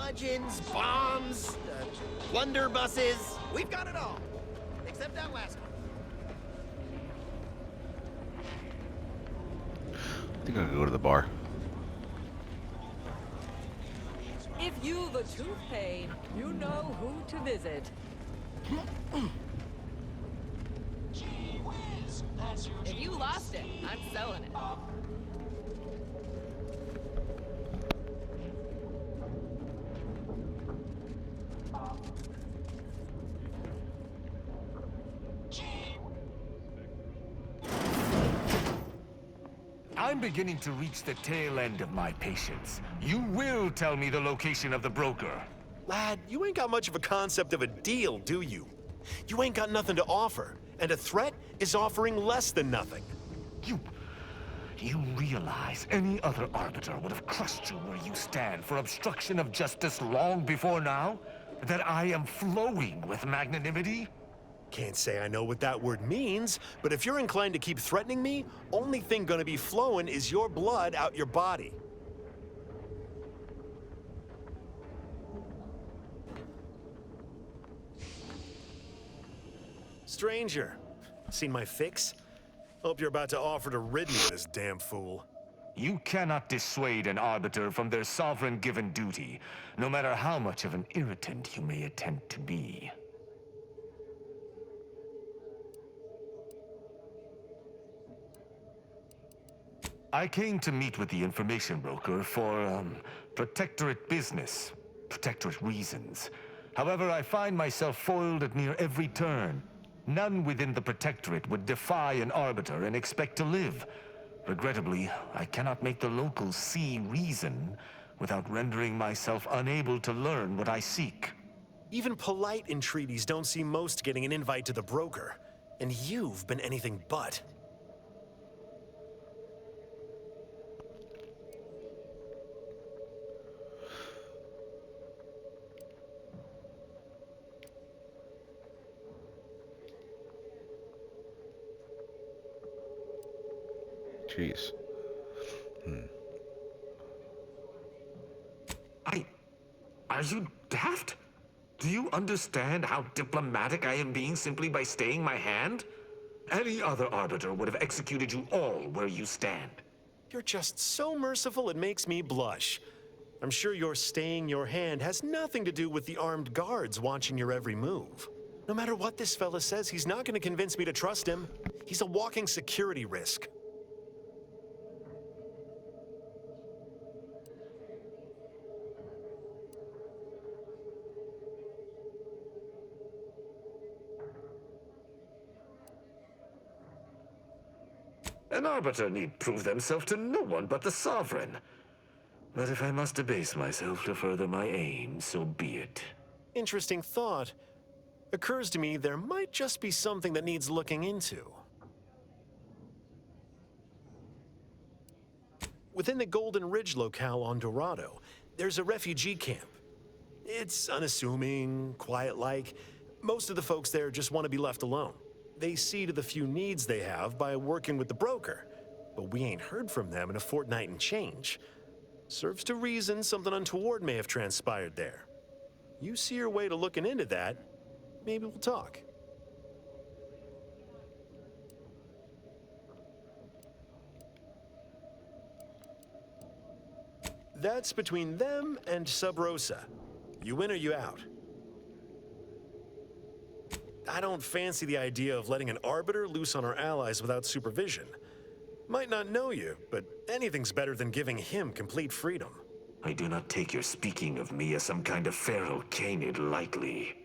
bludgeons, bombs, blunderbusses. We've got it all. Except that last one. I think I could go to the bar. If you've a tooth pain, you know who to visit. If you lost it, I'm selling it. I'm beginning to reach the tail end of my patience. You will tell me the location of the broker. Lad, you ain't got much of a concept of a deal, do you? You ain't got nothing to offer, and a threat is offering less than nothing. You realize any other arbiter would have crushed you where you stand for obstruction of justice long before now? That I am flowing with magnanimity? Can't say I know what that word means, but if you're inclined to keep threatening me, only thing gonna be flowing is your blood out your body. Stranger, seen my fix? Hope you're about to offer to rid me of this damn fool. You cannot dissuade an arbiter from their sovereign-given duty, no matter how much of an irritant you may attempt to be. I came to meet with the information broker for, protectorate business, protectorate reasons. However, I find myself foiled at near every turn. None within the protectorate would defy an arbiter and expect to live. Regrettably, I cannot make the locals see reason without rendering myself unable to learn what I seek. Even polite entreaties don't see most getting an invite to the broker, and you've been anything but. Jeez. Are you daft? Do you understand how diplomatic I am being simply by staying my hand? Any other arbiter would have executed you all where you stand. You're just so merciful it makes me blush. I'm sure your staying your hand has nothing to do with the armed guards watching your every move. No matter what this fella says, he's not going to convince me to trust him. He's a walking security risk. An arbiter need prove themselves to no one but the sovereign. But if I must debase myself to further my aim, so be it. Interesting thought. Occurs to me there might just be something that needs looking into. Within the Golden Ridge locale on Dorado, there's a refugee camp. It's unassuming, quiet-like. Most of the folks there just want to be left alone. They see to the few needs they have by working with the broker, but we ain't heard from them in a fortnight and change. Serves to reason something untoward may have transpired there. You see your way to looking into that, maybe we'll talk. That's between them and Sub Rosa. You in or you out? I don't fancy the idea of letting an arbiter loose on our allies without supervision. Might not know you, but anything's better than giving him complete freedom. I do not take your speaking of me as some kind of pharaoh canid lightly.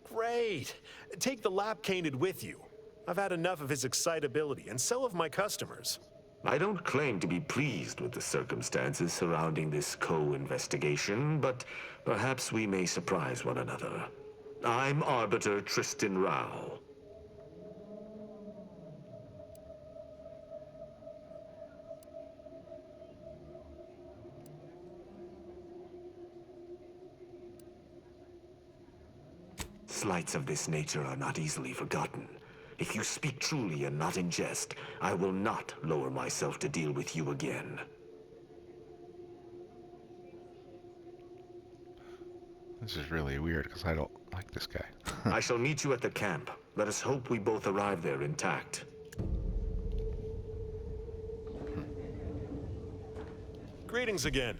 Great! Take the lap canid with you. I've had enough of his excitability, and so have my customers. I don't claim to be pleased with the circumstances surrounding this co-investigation, but perhaps we may surprise one another. I'm Arbiter Tristan Rao. Slights of this nature are not easily forgotten. If you speak truly and not in jest, I will not lower myself to deal with you again. This is really weird because I don't like this guy. I shall meet you at the camp. Let us hope we both arrive there intact. Greetings again.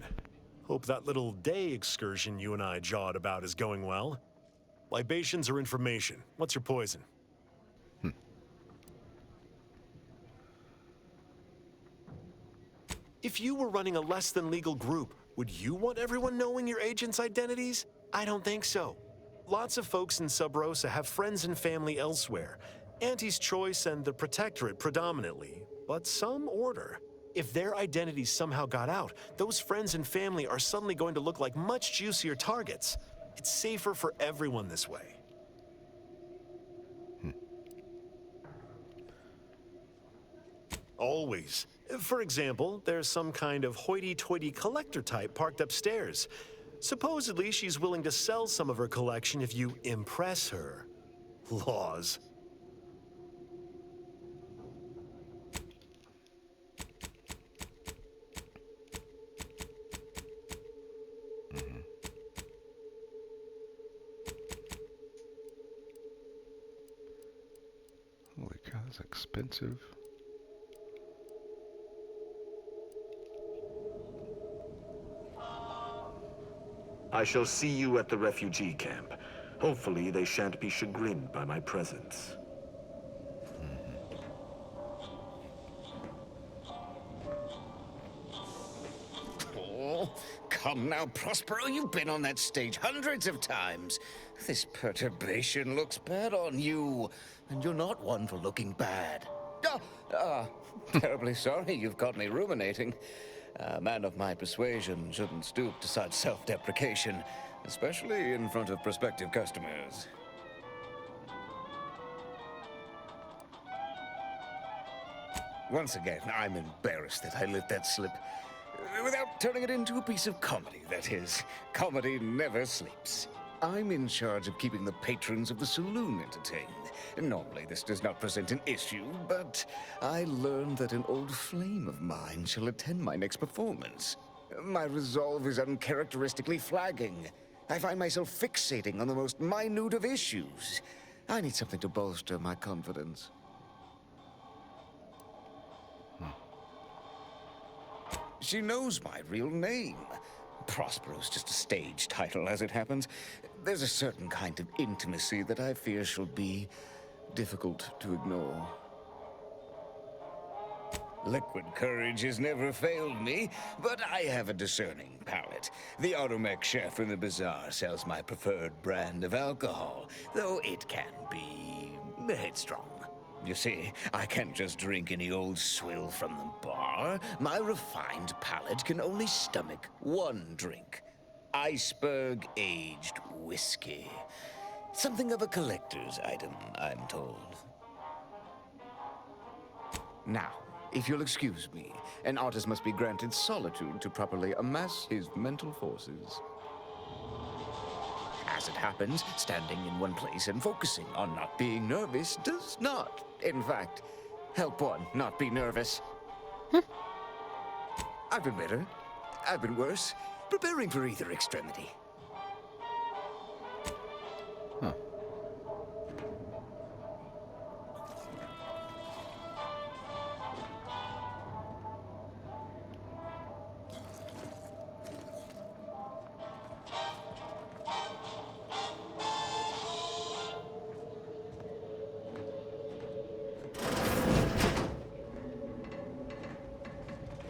Hope that little day excursion you and I jawed about is going well. Libations or information? What's your poison? If you were running a less than legal group, would you want everyone knowing your agents' identities? I don't think so. Lots of folks in Sub Rosa have friends and family elsewhere. Auntie's Choice and the Protectorate predominantly, but some order. If their identities somehow got out, those friends and family are suddenly going to look like much juicier targets. It's safer for everyone this way. Always. For example, there's some kind of hoity-toity collector type parked upstairs. Supposedly, she's willing to sell some of her collection if you impress her. Laws. Holy cow, that's expensive. I shall see you at the refugee camp. Hopefully, they shan't be chagrined by my presence. Oh, come now, Prospero. You've been on that stage hundreds of times. This perturbation looks bad on you, and you're not one for looking bad. Terribly sorry you've got me ruminating. A man of my persuasion shouldn't stoop to such self-deprecation, especially in front of prospective customers. Once again, I'm embarrassed that I let that slip. Without turning it into a piece of comedy, that is. Comedy never sleeps. I'm in charge of keeping the patrons of the saloon entertained. Normally, this does not present an issue, but I learned that an old flame of mine shall attend my next performance. My resolve is uncharacteristically flagging. I find myself fixating on the most minute of issues. I need something to bolster my confidence. She knows my real name. Prospero's just a stage title, as it happens. There's a certain kind of intimacy that I fear shall be difficult to ignore. Liquid courage has never failed me, but I have a discerning palate. The automech chef in the bazaar sells my preferred brand of alcohol, though it can be headstrong. You see, I can't just drink any old swill from the bar. My refined palate can only stomach one drink. Iceberg-aged whiskey. Something of a collector's item, I'm told. Now, if you'll excuse me, an artist must be granted solitude to properly amass his mental forces. As it happens, standing in one place and focusing on not being nervous does not, in fact, help one not be nervous. I've been better. I've been worse. Preparing for either extremity. Huh.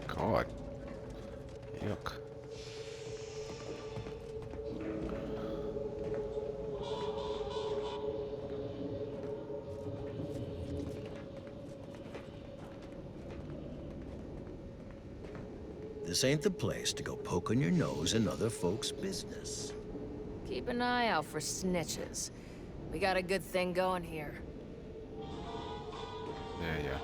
God. Yuck. This ain't the place to go poking your nose in other folks' business. Keep an eye out for snitches. We got a good thing going here. Yeah.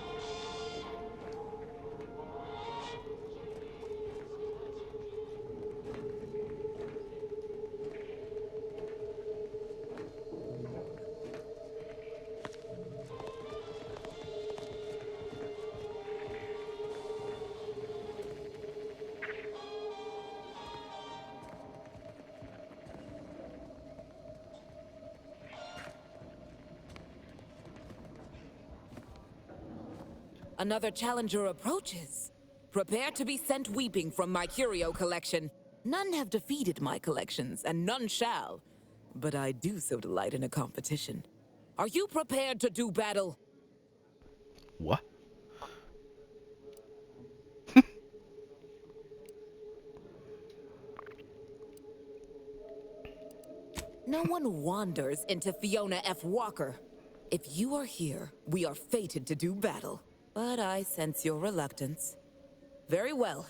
Another challenger approaches. Prepare to be sent weeping from my curio collection. None have defeated my collections, and none shall. But I do so delight in a competition. Are you prepared to do battle? What? No one wanders into Fiona F. Walker. If you are here, we are fated to do battle. But I sense your reluctance. Very well.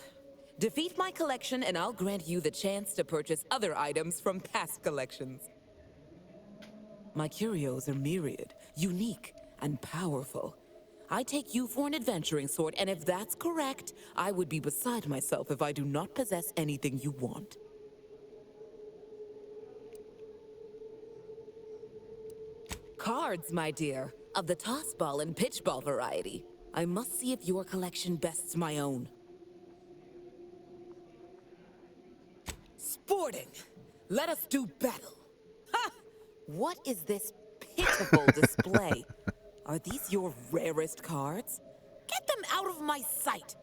Defeat my collection and I'll grant you the chance to purchase other items from past collections. My curios are myriad, unique, and powerful. I take you for an adventuring sort, and if that's correct, I would be beside myself if I do not possess anything you want. Cards, my dear, of the tossball and pitchball variety. I must see if your collection bests my own. Sporting! Let us do battle! Ha! What is this pitiful display? Are these your rarest cards? Get them out of my sight!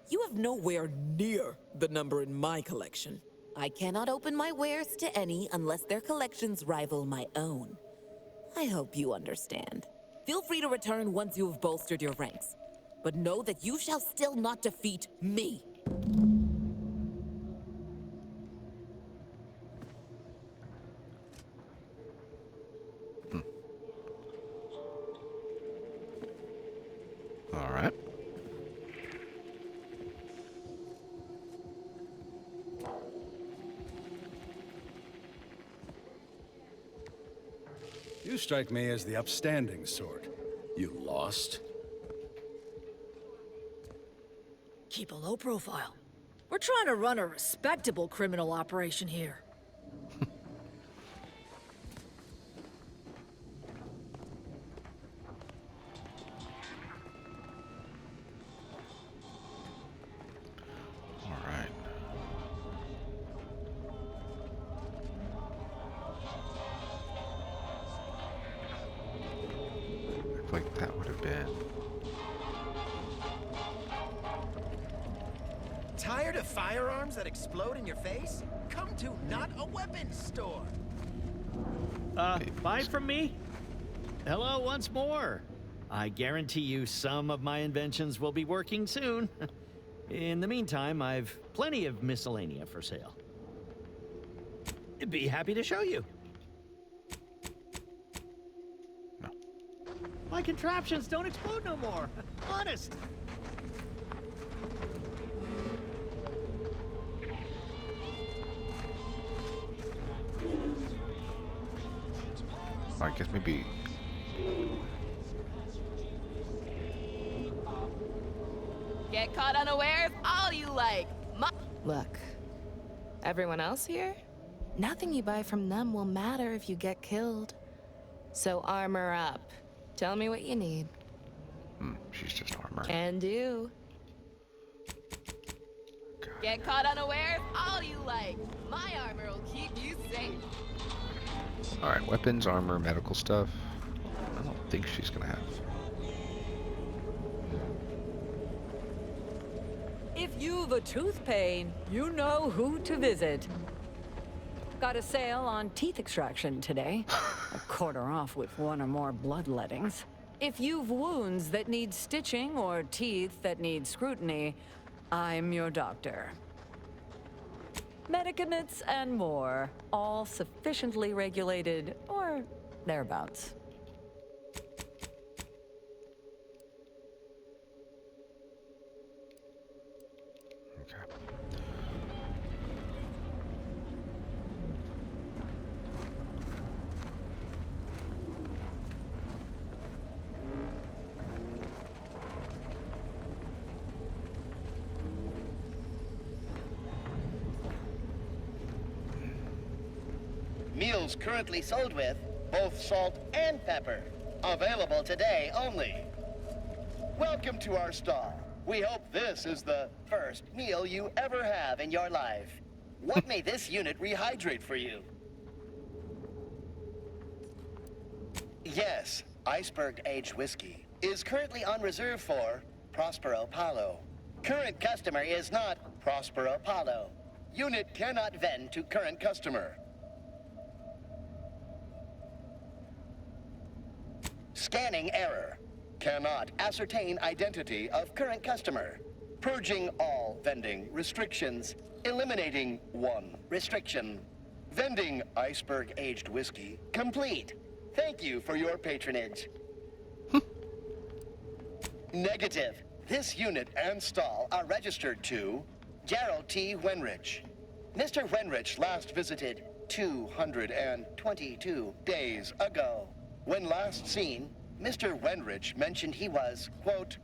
You have nowhere near the number in my collection. I cannot open my wares to any unless their collections rival my own. I hope you understand. Feel free to return once you have bolstered your ranks. But know that you shall still not defeat me. All right. You strike me as the upstanding sort. You lost? Keep a low profile. We're trying to run a respectable criminal operation here. All right. I feel like that would have been. Tired of firearms that explode in your face? Come to Not a Weapons store. Buy from me? Hello once more. I guarantee you some of my inventions will be working soon. In the meantime, I've plenty of miscellanea for sale. Be happy to show you. No. My contraptions don't explode no more. Honest. I guess maybe. Get caught unawares all you like. Look, everyone else here? Nothing you buy from them will matter if you get killed. So armor up. Tell me what you need. She's just armor. Can do. Get caught unawares all you like. My armor will keep you safe. All right, weapons, armor, medical stuff. I don't think she's gonna have. If you've a tooth pain, you know who to visit. Got a sale on teeth extraction today. A quarter off with one or more bloodlettings. If you've wounds that need stitching or teeth that need scrutiny, I'm your doctor. Medicaments and more, all sufficiently regulated or thereabouts. Okay. Meals currently sold with both salt and pepper. Available today only. Welcome to our stall. We hope this is the first meal you ever have in your life. What may this unit rehydrate for you? Yes, iceberg aged whiskey is currently on reserve for Prospero Paulo. Current customer is not Prospero Paulo. Unit cannot vend to current customer. Scanning error. Cannot ascertain identity of current customer. Purging all vending restrictions. Eliminating one restriction. Vending iceberg-aged whiskey complete. Thank you for your patronage. Negative. This unit and stall are registered to Gerald T. Wenrich. Mr. Wenrich last visited 222 days ago. When last seen, Mr. Wenrich mentioned he was, quote,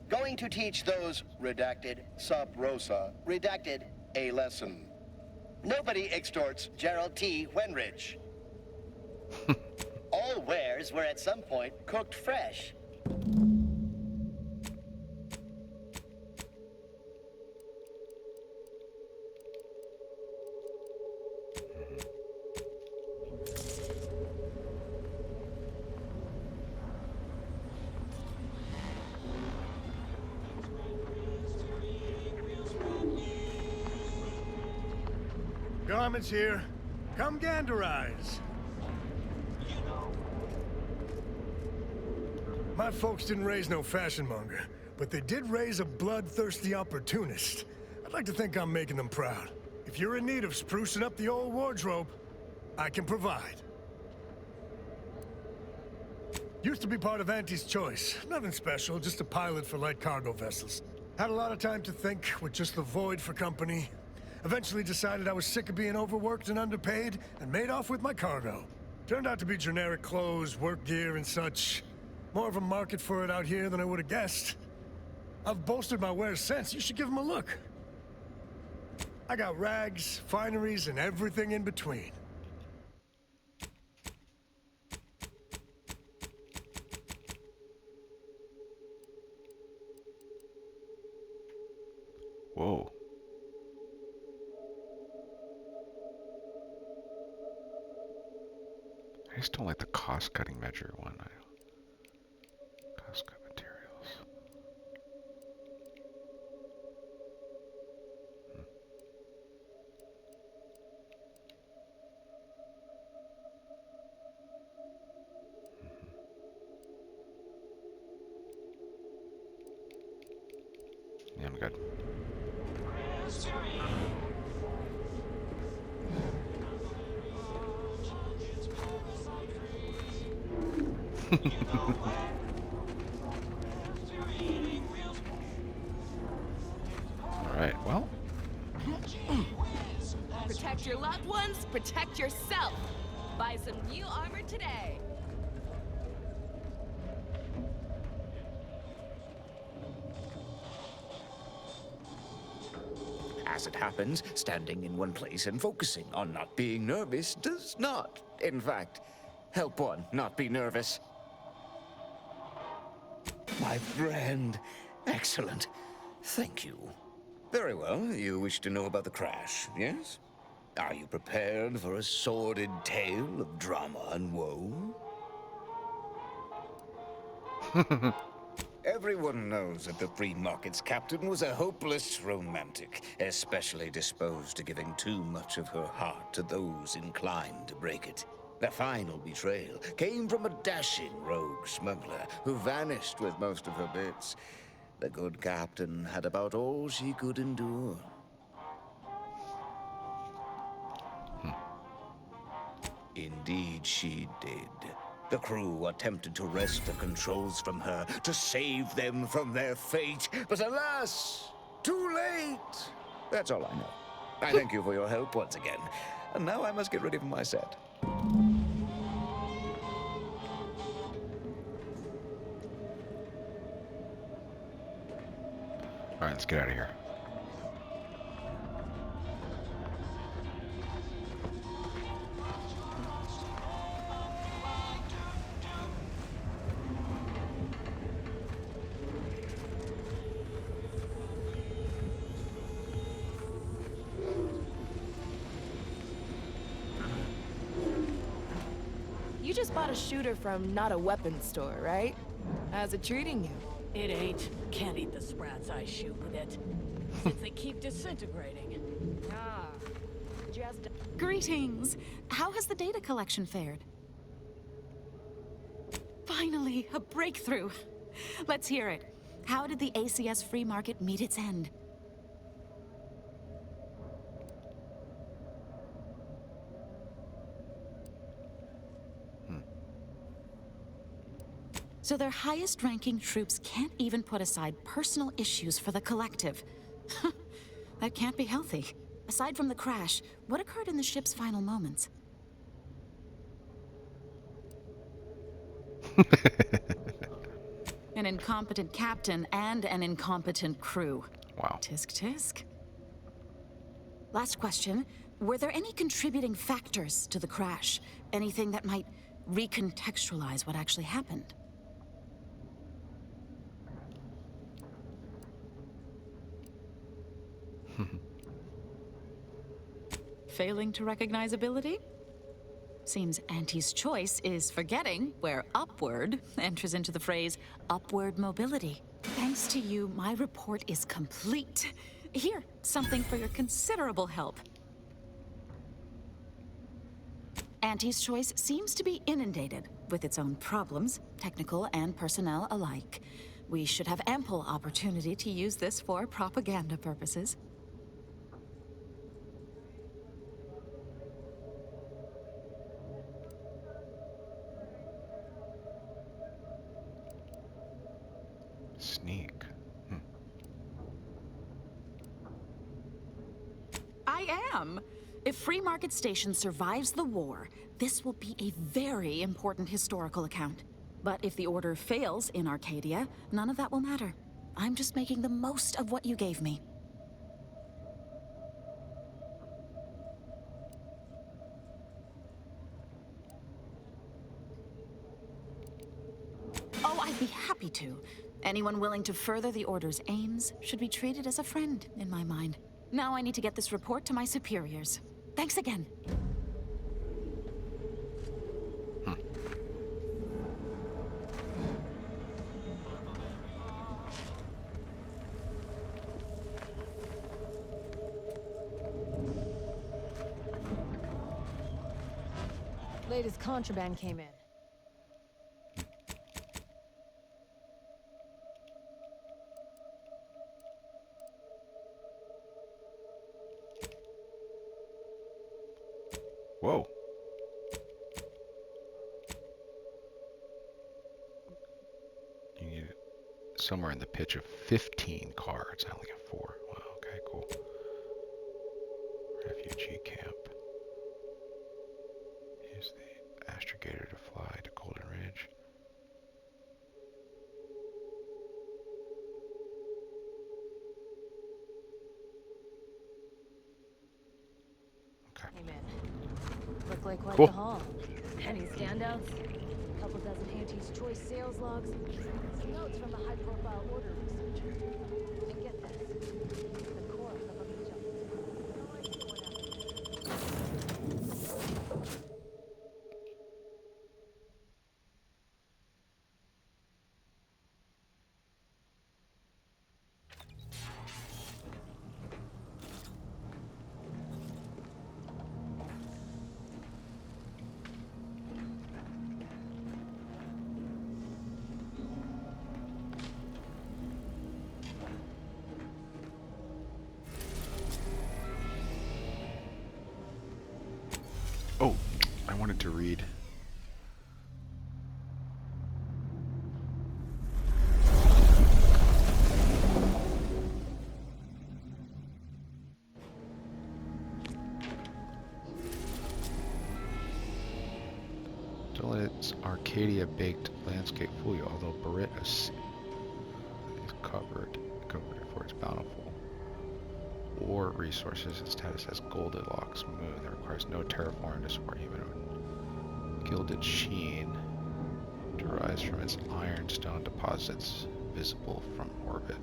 going to teach those, redacted, sub rosa, redacted, a lesson. Nobody extorts Gerald T. Wenrich. All wares were at some point cooked fresh. Garment's here. Come ganderize. My folks didn't raise no fashion monger, but they did raise a bloodthirsty opportunist. I'd like to think I'm making them proud. If you're in need of sprucing up the old wardrobe, I can provide. Used to be part of Auntie's Choice. Nothing special, just a pilot for light cargo vessels. Had a lot of time to think with just the void for company. Eventually decided I was sick of being overworked and underpaid, and made off with my cargo. Turned out to be generic clothes, work gear, and such. More of a market for it out here than I would have guessed. I've bolstered my wares since. You should give them a look. I got rags, fineries, and everything in between. Whoa. I just don't like the cost-cutting measure one. Cost-cut materials. Yeah, I'm good. Alright, well. Protect your loved ones, protect yourself. Buy some new armor today. As it happens, standing in one place and focusing on not being nervous does not, in fact, help one not be nervous. My friend. Excellent. Thank you. Very well. You wish to know about the crash, yes? Are you prepared for a sordid tale of drama and woe? Everyone knows that the Free Market's captain was a hopeless romantic, especially disposed to giving too much of her heart to those inclined to break it. The final betrayal came from a dashing rogue smuggler who vanished with most of her bits. The good captain had about all she could endure. Indeed she did. The crew attempted to wrest the controls from her to save them from their fate, but alas, too late. That's all I know. I thank you for your help once again, and now I must get ready for my set. Alright, let's get out of here. You just bought a shooter from not a weapons store, right? How's it treating you? It ain't. Can't eat the sprats I shoot with it. Since they keep disintegrating. Ah, just... Greetings. How has the data collection fared? Finally, a breakthrough. Let's hear it. How did the ACS free market meet its end? So their highest-ranking troops can't even put aside personal issues for the collective. That can't be healthy. Aside from the crash, what occurred in the ship's final moments? An incompetent captain and an incompetent crew. Wow. Tisk tisk. Last question. Were there any contributing factors to the crash? Anything that might recontextualize what actually happened? Failing to recognize ability? Seems Auntie's choice is forgetting where upward enters into the phrase upward mobility. Thanks to you, my report is complete. Here, something for your considerable help. Auntie's choice seems to be inundated with its own problems, technical and personnel alike. We should have ample opportunity to use this for propaganda purposes. Sneak. I am. If Free Market Station survives the war, this will be a very important historical account. But if the Order fails in Arcadia, none of that will matter. I'm just making the most of what you gave me. Oh, I'd be happy to. Anyone willing to further the Order's aims should be treated as a friend, in my mind. Now I need to get this report to my superiors. Thanks again. Latest contraband came in. Whoa. You need it somewhere in the pitch of 15 cards. I only got 4. Wow, okay, cool. Refugee camp. Use the astrogator to fly to Golden Ridge. Okay. Amen. Look like quite Cool. the haul. Any standouts? A couple dozen Auntie's Choice sales logs. Some notes from a high-profile order researcher. And get this. The core of each other. No idea what happened. Oh, I wanted to read. Don't let its Arcadia baked landscape fool you, although Barrett is covered for its bountiful ore resources. Its status as Goldilocks smooth. It requires no terraforming to support human. Gilded sheen derives from its ironstone deposits visible from orbit.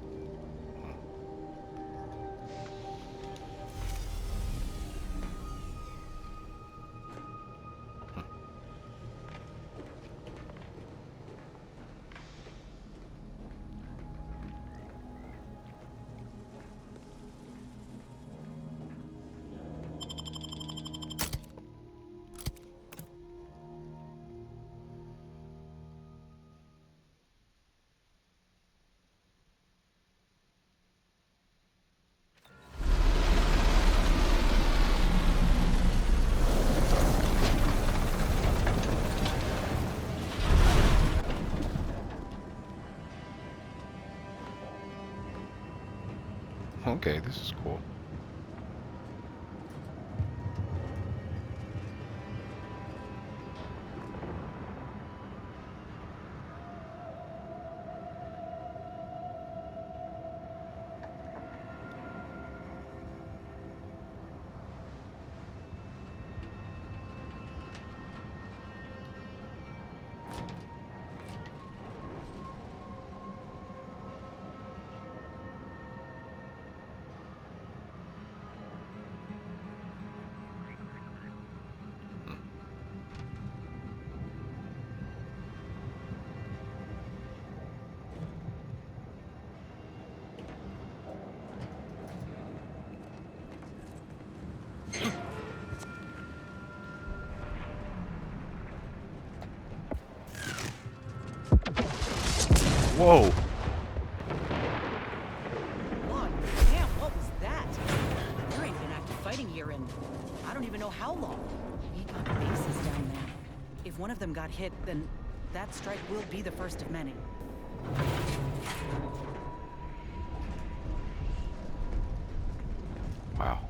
Okay, this is cool. Whoa! Lord, damn, what was that? There ain't been active fighting here in I don't even know how long. We got bases down there. If one of them got hit, then that strike will be the first of many. Wow.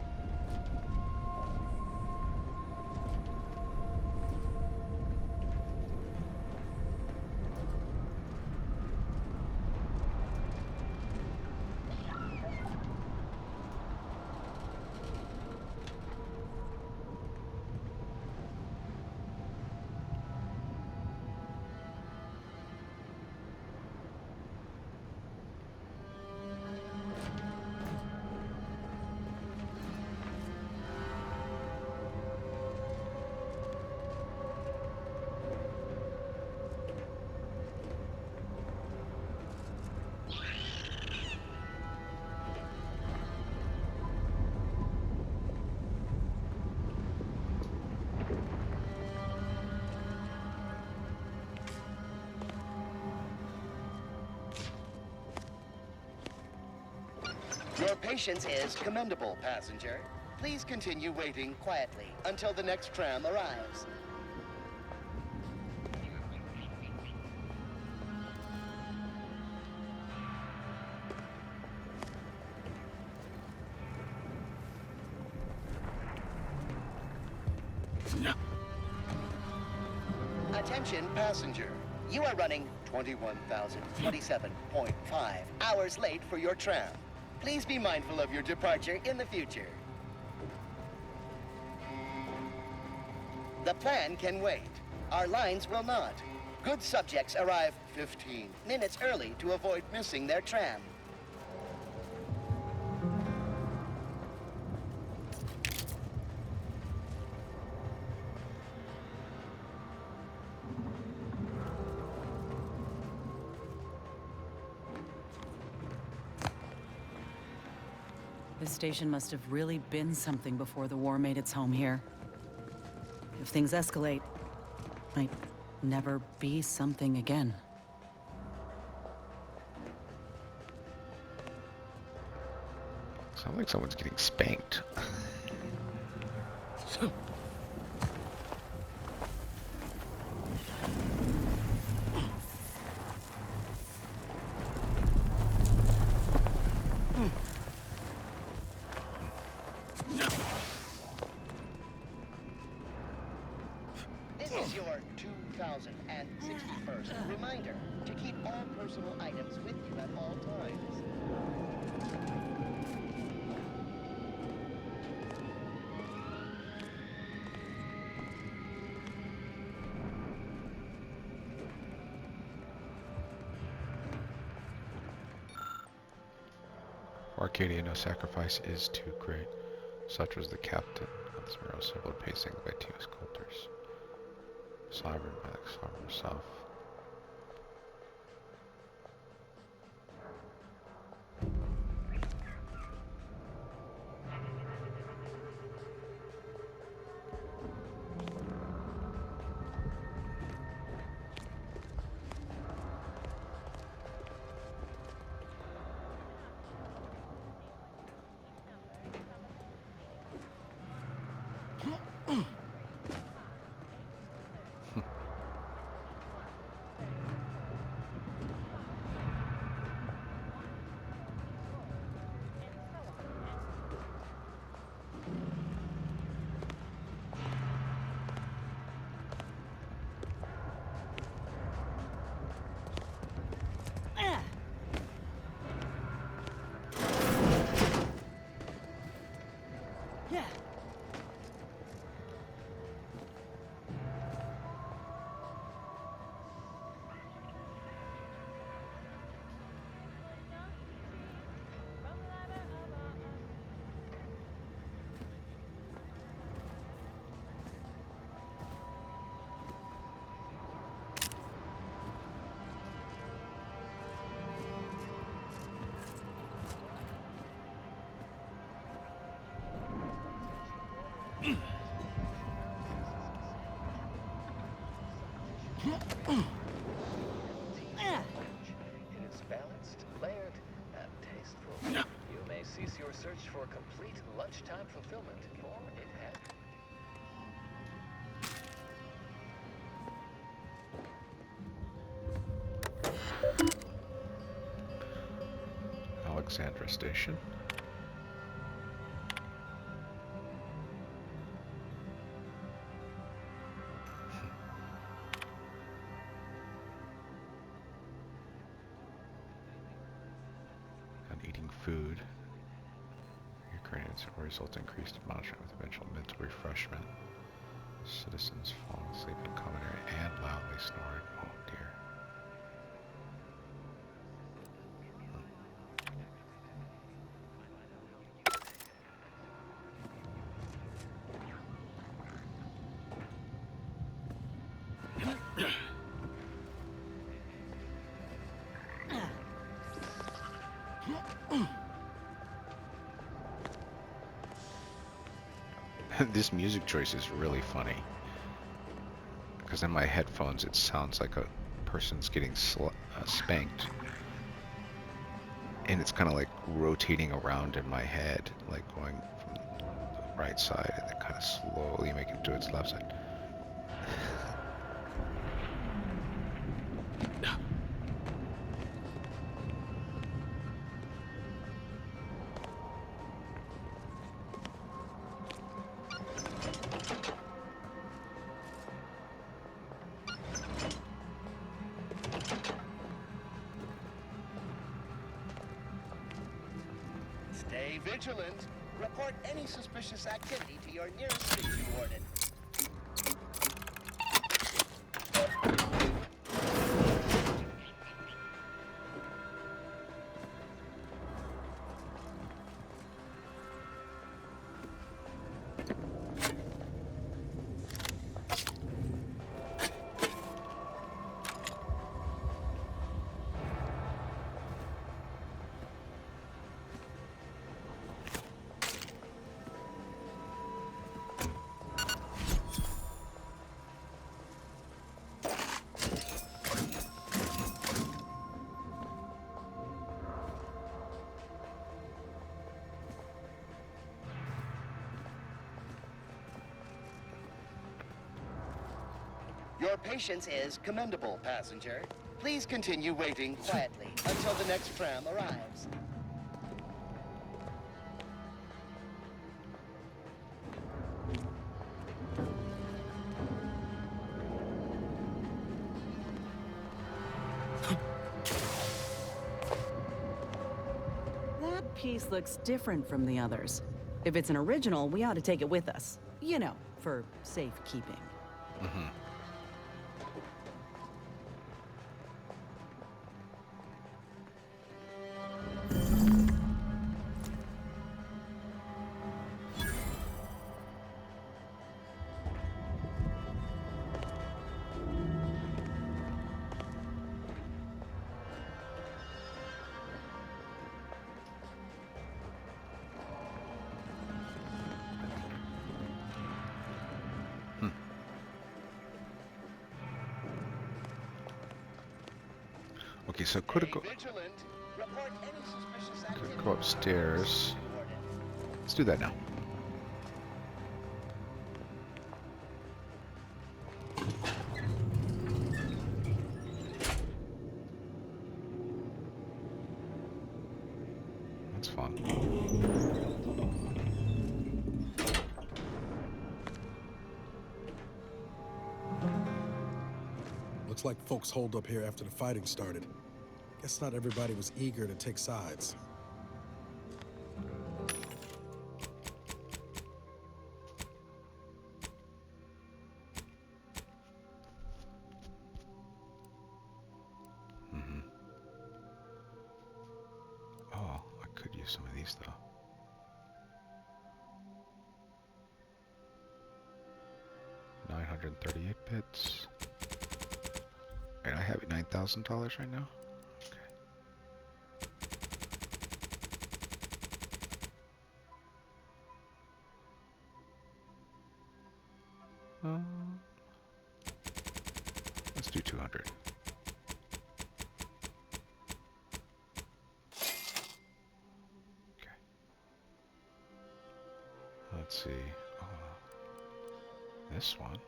Your patience is commendable, passenger. Please continue waiting quietly until the next tram arrives. Attention, passenger. You are running 21,027.5 hours late for your tram. Please be mindful of your departure in the future. The plan can wait. Our lines will not. Good subjects arrive 15 minutes early to avoid missing their tram. This station must have really been something before the war made its home here. If things escalate, might never be something again. Sounds like someone's getting spanked. This is your 2061st reminder to keep all personal items with you at all times. For Arcadia, no sacrifice is too great. Such was the captain of this mural symbol pacing by two sculptors. Sovereign by the sovereign herself. It is balanced, layered, and tasteful. You may cease your search for complete lunchtime fulfillment, for it has. Alexandra Station. And eating food. Your credits will result in increased monitoring with eventual mental refreshment. Citizens fall asleep in common area and loudly snoring. Oh dear. This music choice is really funny. Because in my headphones it sounds like a person's getting spanked. And it's kind of like rotating around in my head, like going from the right side and then kind of slowly making it to its left side. Stay vigilant. Report any suspicious activity to your nearest station warden. Your patience is commendable, passenger. Please continue waiting quietly until the next tram arrives. That piece looks different from the others. If it's an original, we ought to take it with us. You know, for safekeeping. Mm-hmm. Okay, so could go upstairs. Let's do that now. That's fun. Looks like folks holed up here after the fighting started. Guess not everybody was eager to take sides. Mm-hmm. Oh, I could use some of these though. $938 bits. And I have $9,000 right now. Let's do 200. Okay. Let's see. This one.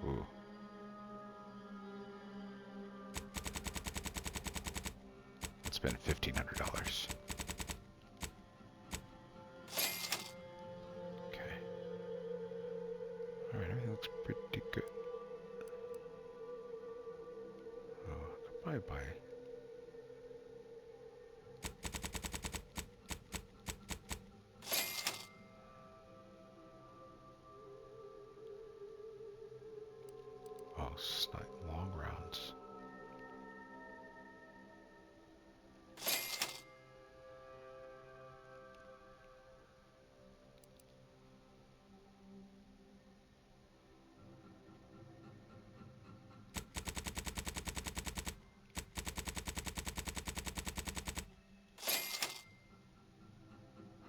Ooh. Let's spend $1,500. Okay. All right, everything looks pretty good. Oh, I could probably buy. Oh, snipe long rounds.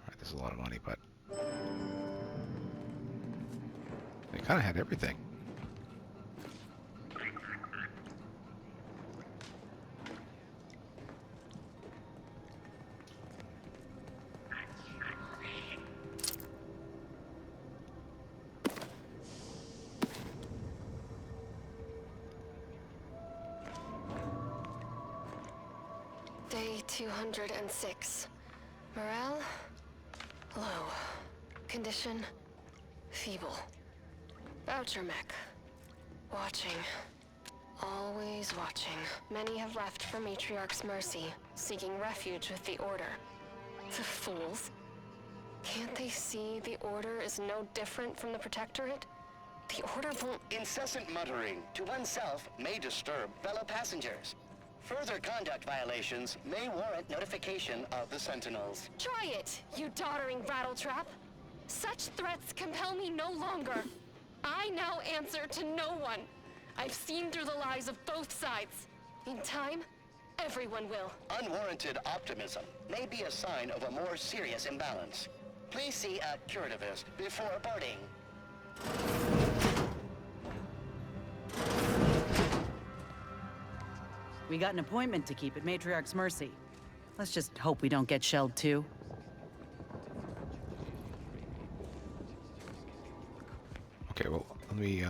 Alright, this is a lot of money, but they kind of had everything. Day 206. Morale? Low. Condition? Feeble. Voucher mech. Watching. Always watching. Many have left for Matriarch's mercy, seeking refuge with the Order. The fools. Can't they see the Order is no different from the Protectorate? The Order won't... Incessant muttering to oneself may disturb fellow passengers. Further conduct violations may warrant notification of the Sentinels. Try it, you doddering rattletrap. Such threats compel me no longer. I now answer to no one. I've seen through the lies of both sides. In time, everyone will. Unwarranted optimism may be a sign of a more serious imbalance. Please see a curativist before boarding. We got an appointment to keep at Matriarch's mercy. Let's just hope we don't get shelled too. Okay, well, let me,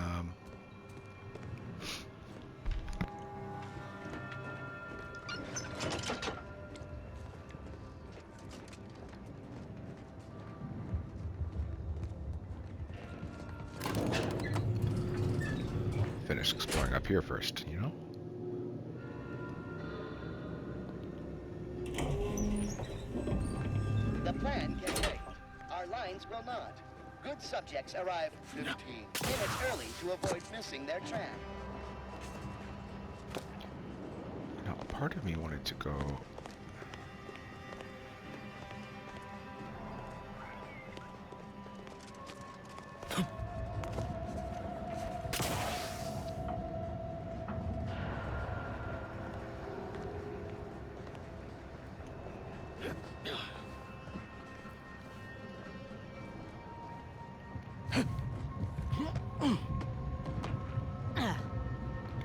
finish exploring up here first, you know? The plan can wait. Our lines will not. Good subjects arrive 15 minutes early to avoid missing their tram. Now, part of me wanted to go...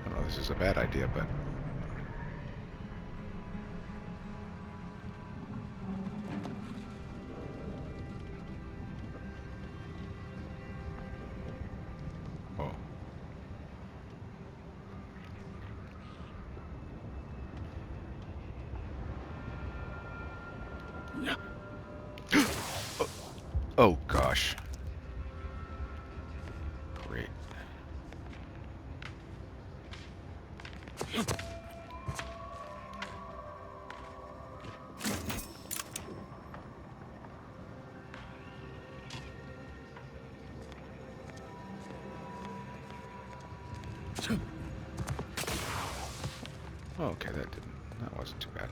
I don't know, this is a bad idea, but... Oh. Oh, gosh. Great. Okay, that wasn't too bad.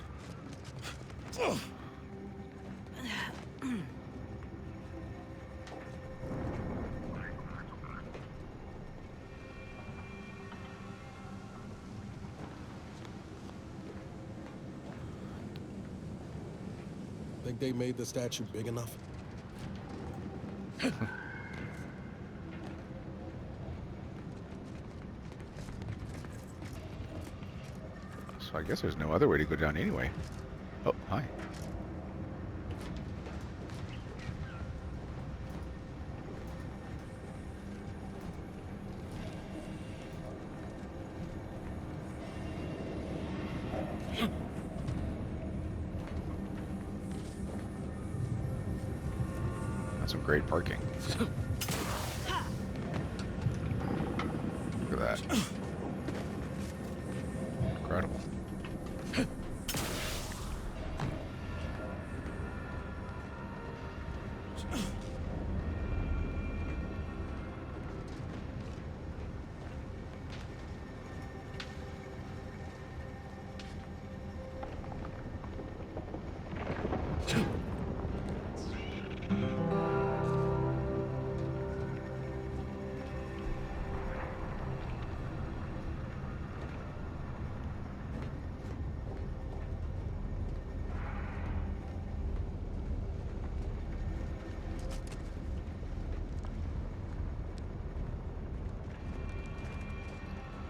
Think they made the statue big enough? So I guess there's no other way to go down anyway. Oh, hi. That's some great parking. Look at that. Incredible.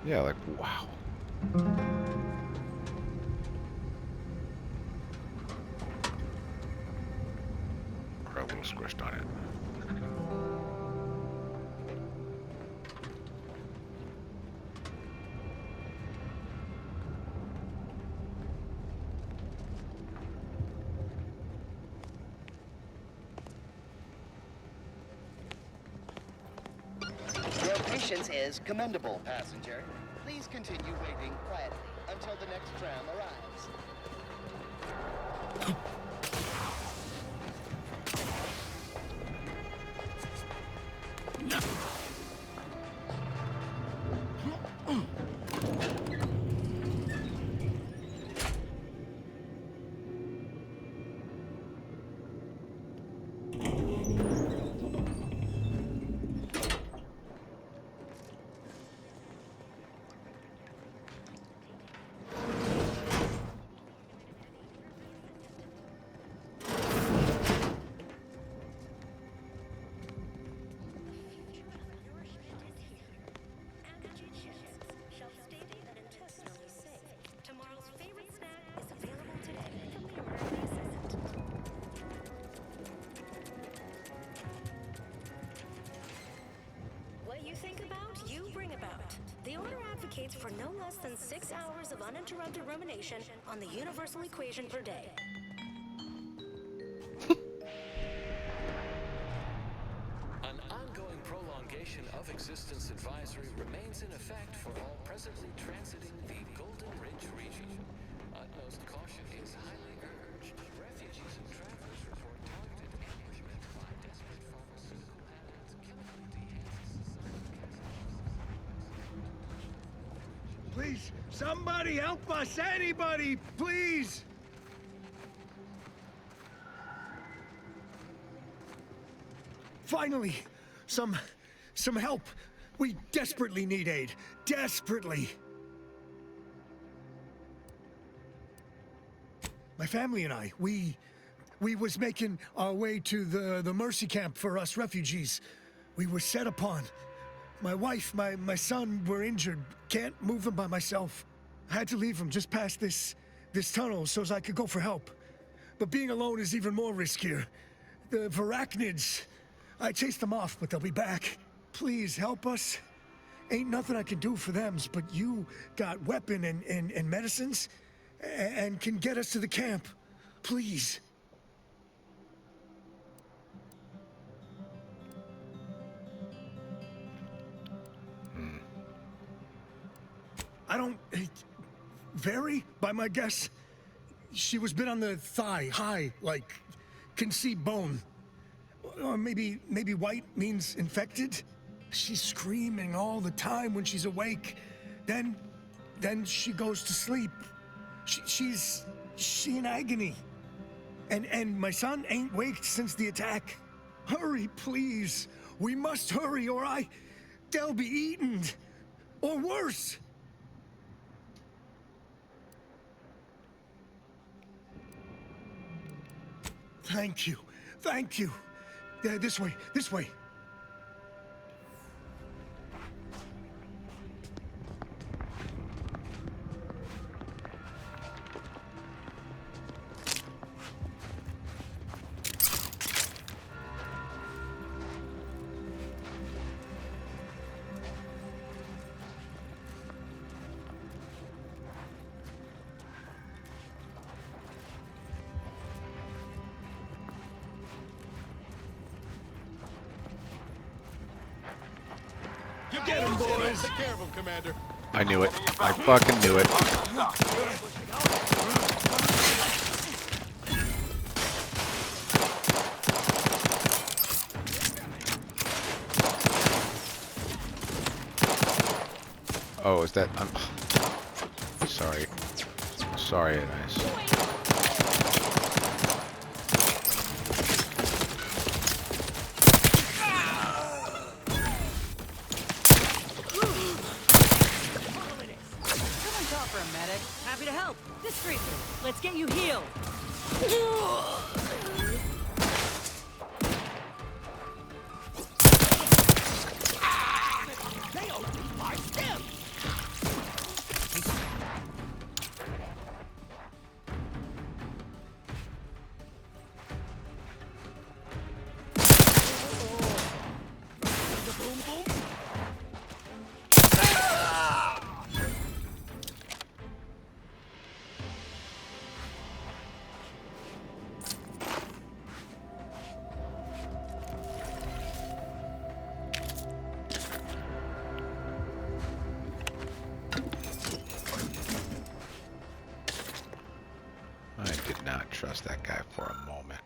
Yeah, like, wow. Or a little squished on it. Your patience is commendable, passenger. Please continue waiting quietly until the next tram arrives. What you think about, you bring about. The Order advocates for no less than 6 hours of uninterrupted rumination on the universal equation per day. An ongoing prolongation of existence advisory remains in effect for all presently transiting the Golden Ridge region. Utmost caution is highly urged. Refugees and travelers report targeted ambushment by desperate pharmaceutical and chemically dehanced society. Please, somebody help us! Anybody, please! Finally, some help. We desperately need aid. Desperately. My family and I, we was making our way to the Mercy camp for us refugees. We were set upon. My wife, my son were injured. Can't move them by myself. I had to leave them just past this tunnel so as I could go for help. But being alone is even more riskier. The Varachnids, I chased them off, but they'll be back. Please help us. Ain't nothing I can do for them, but you got weapon and medicines and can get us to the camp. Please. I don't... Vary, by my guess. She was bit on the thigh, high, like, can see bone. Or maybe white means infected? She's screaming all the time when she's awake. Then she goes to sleep. She's in agony. And my son ain't waked since the attack. Hurry, please. We must hurry or they'll be eaten. Or worse. Thank you. Thank you. Yeah, this way, this way. You get him, boys. Take care of him, Commander. I knew it. I fucking knew it. Oh, is that... I'm sorry. Sorry, Nice. Happy to help. Discreetly. Let's get you healed. They owe me 5 stems. I did not trust that guy for a moment.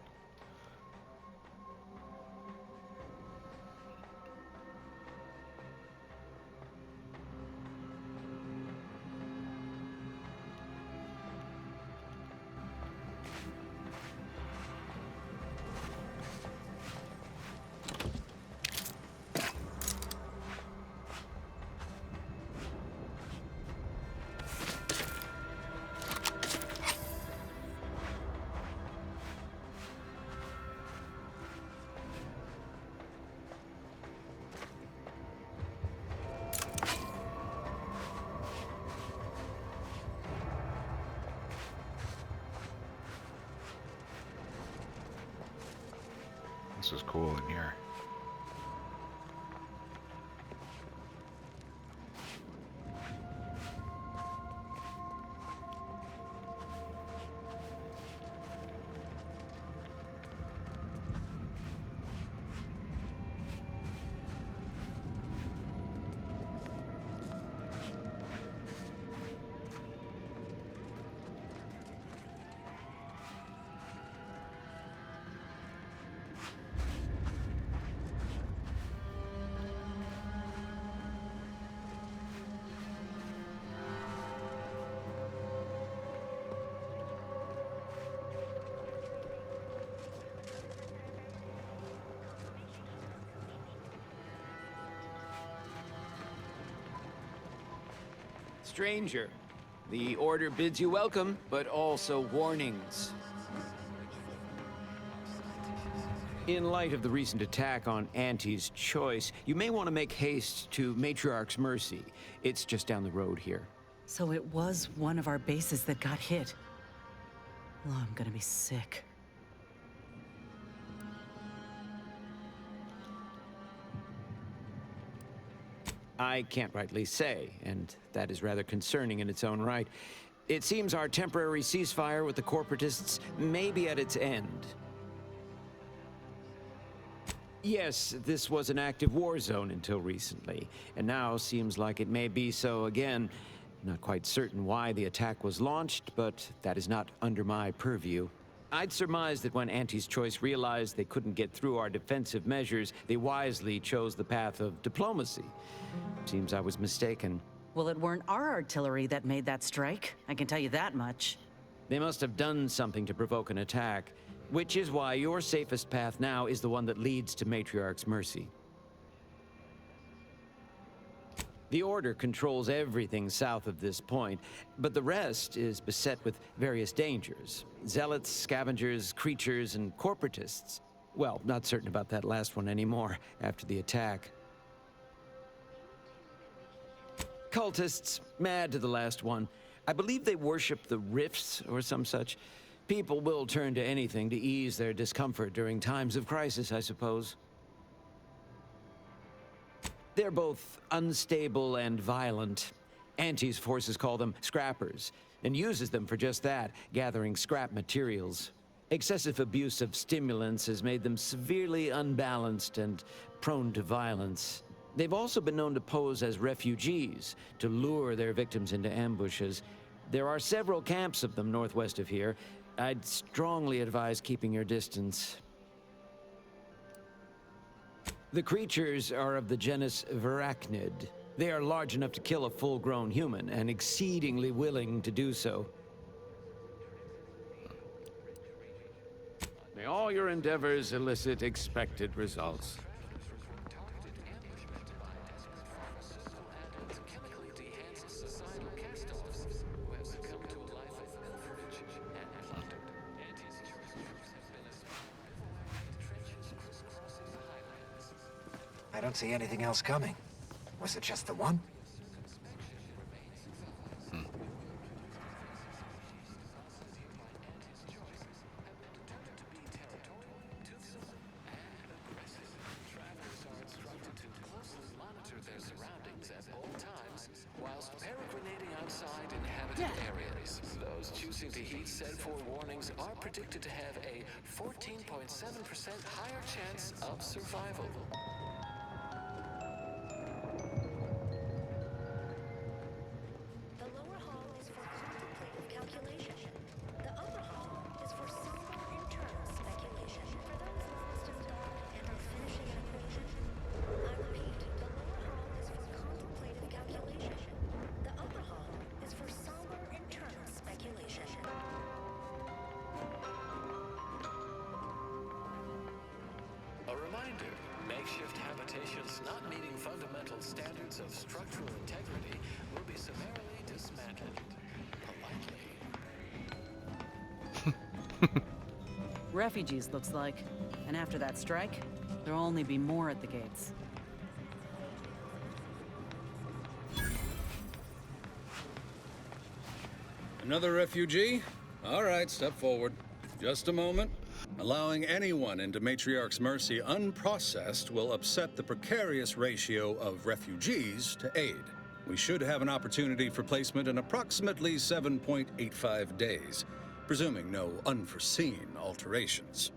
This is cool in here. Stranger, the order bids you welcome, but also warnings. In light of the recent attack on Auntie's Choice, you may want to make haste to Matriarch's Mercy. It's just down the road here. So it was one of our bases that got hit. Oh, I'm gonna be sick. I can't rightly say, and that is rather concerning in its own right. It seems our temporary ceasefire with the corporatists may be at its end. Yes, this was an active war zone until recently, and now seems like it may be so again. Not quite certain why the attack was launched, but that is not under my purview. I'd surmise that when Auntie's Choice realized they couldn't get through our defensive measures, they wisely chose the path of diplomacy. Seems I was mistaken. Well, it weren't our artillery that made that strike. I can tell you that much. They must have done something to provoke an attack, which is why your safest path now is the one that leads to Matriarch's Mercy. The Order controls everything south of this point, but the rest is beset with various dangers. Zealots, scavengers, creatures, and corporatists. Well, not certain about that last one anymore, after the attack. Cultists, mad to the last one. I believe they worship the rifts or some such. People will turn to anything to ease their discomfort during times of crisis, I suppose. They're both unstable and violent. Auntie's forces call them scrappers, and uses them for just that, gathering scrap materials. Excessive abuse of stimulants has made them severely unbalanced and prone to violence. They've also been known to pose as refugees, to lure their victims into ambushes. There are several camps of them northwest of here. I'd strongly advise keeping your distance. The creatures are of the genus Varachnid. They are large enough to kill a full-grown human, and exceedingly willing to do so. May all your endeavors elicit expected results. I don't see anything else coming. Was it just the one? Whilst peregrinating outside inhabited areas. Those choosing to heed said forewarnings are predicted to have a 14.7% higher chance of survival. The lower hall is for contemplative calculation. The upper hall is for somber internal speculation. For those lost in thought and are finishing an equation. I repeat, the lower hall is for contemplative calculation. The upper hall is for somber internal speculation. A reminder, makeshift habitations not meeting fundamental standards of structural integrity will be summarily dismantled. Politely. Refugees, looks like. And after that strike, there'll only be more at the gates. Another refugee? All right, step forward. Just a moment. Allowing anyone into Matriarch's Mercy unprocessed will upset the precarious ratio of refugees to aid. We should have an opportunity for placement in approximately 7.85 days, presuming no unforeseen alterations.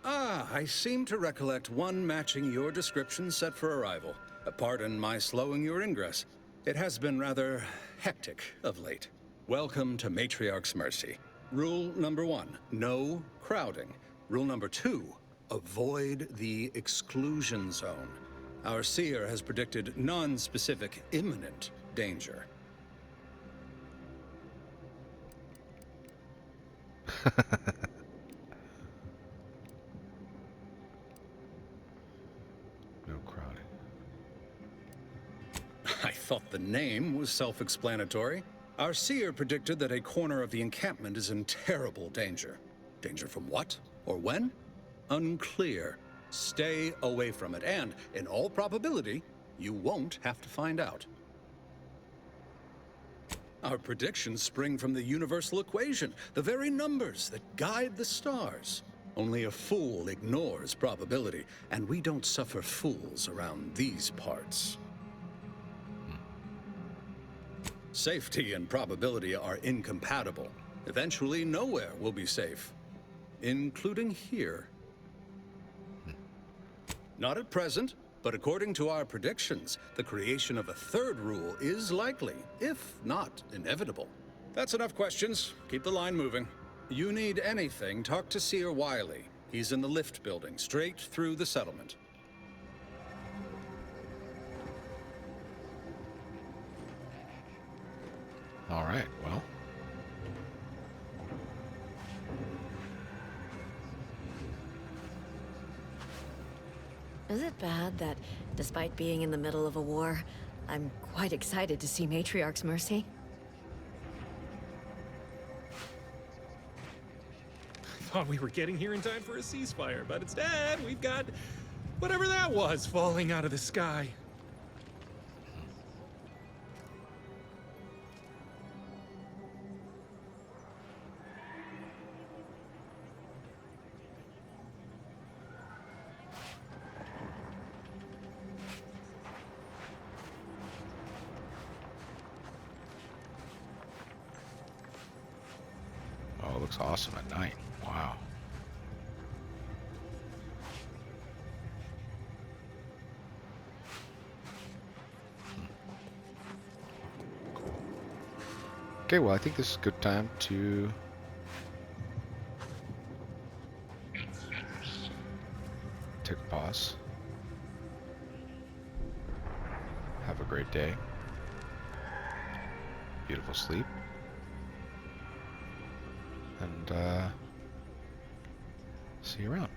Ah, I seem to recollect one matching your description set for arrival. Pardon my slowing your ingress. It has been rather hectic of late. Welcome to Matriarch's Mercy. Rule number 1, no crowding. Rule number 2, avoid the exclusion zone. Our seer has predicted non-specific imminent danger. No crowding. I thought the name was self-explanatory. Our seer predicted that a corner of the encampment is in terrible danger. Danger from what? Or when? Unclear. Stay away from it, and, in all probability, you won't have to find out. Our predictions spring from the universal equation, the very numbers that guide the stars. Only a fool ignores probability, and we don't suffer fools around these parts. Safety and probability are incompatible. Eventually, nowhere will be safe, including here. Not at present, but according to our predictions, the creation of a third rule is likely, if not inevitable. That's enough questions. Keep the line moving. You need anything, talk to Seer Wiley. He's in the lift building, straight through the settlement. All right, well. Is it bad that Despite being in the middle of a war, I'm quite excited to see Matriarch's mercy. Thought we were getting here in time for a ceasefire, but instead we've got whatever that was falling out of the sky. Oh, it looks awesome at night. Wow. Okay, well, I think this is a good time to take a pause. Have a great day. Beautiful sleep. And see you around.